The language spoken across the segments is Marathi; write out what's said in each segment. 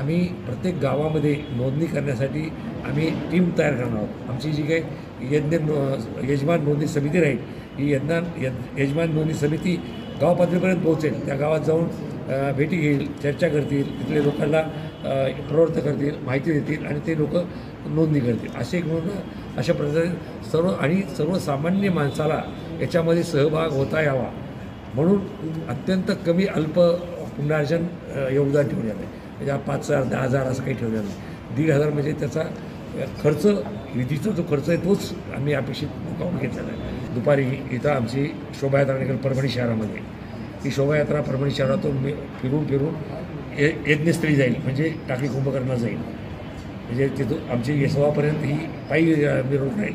आम्ही प्रत्येक गावामध्ये नोंदणी करण्यासाठी आम्ही टीम तयार करणार आहोत। आमची जी काही यजमान नोंदणी समिती राहील, ही यजमान नोंदणी समिती गाव पातळीपर्यंत पोहोचेल। त्या गावात जाऊन भेटी घेईल, चर्चा करतील, तिथले लोकांना प्रवृत्त करतील, माहिती देतील आणि ते लोक नोंदणी करतील। असे म्हणून अशा प्रकारे सर्वसामान्य माणसाला याच्यामध्ये सहभाग होता यावा म्हणून अत्यंत कमी अल्प पुनर्जन योगदान ठेवण्यात आहे। म्हणजे 5,000 10,000 असं काही ठेवलेलं नाही। 1,500 म्हणजे त्याचा खर्च, विधीचा जो खर्च आहे तोच आम्ही अपेक्षित मुकावून घेतलेला आहे। दुपारी इथं आमची शोभायात्रा निघेल परभणी शहरामध्ये। ही शोभायात्रा परभणी शहरातून फिरून यज्ञस्थळी जाईल, म्हणजे टाकळी कुंभकर्णाला जाईल। म्हणजे तिथून आमची येसवापर्यंत ही पायी मिरवणूक राहील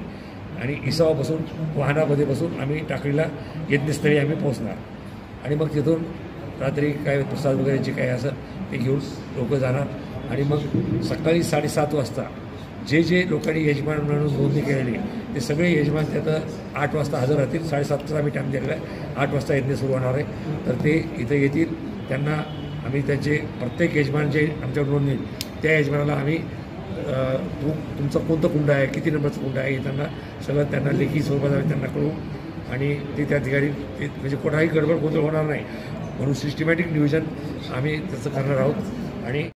आणि येसवापासून वाहनामध्ये बसून आम्ही टाकळीला यज्ञस्थळी आम्ही पोहोचणार आणि मग तिथून रात्री काय प्रसाद वगैरे जे काय असं ते घेऊन लोक जाणार आणि मग सकाळी 7:30 वाजता जे लोकांनी यजमान म्हणून नोंदणी केलेली ते सगळे यजमान त्याचं 8 वाजता हजर राहतील। 7:30चा आम्ही टाईम दिलेला आहे। 8 वाजता यज्ञ सुरू होणार आहे, तर ते इथं येतील। त्यांना आम्ही त्यांचे प्रत्येक यजमान जे आमच्यावर नोंदणी त्या यजमानाला आम्ही तुमचं कोणतं कुंड आहे, किती नंबरचं कुंड आहे, हे त्यांना सगळं त्यांना लेखी स्वरूपात आम्ही त्यांना कळवू आणि ते त्या ठिकाणी म्हणजे कोणाही गडबड गोंधळ होणार नाही म्हणून सिस्टमॅटिक नियोजन आम्ही त्याचं करणार आहोत। आणि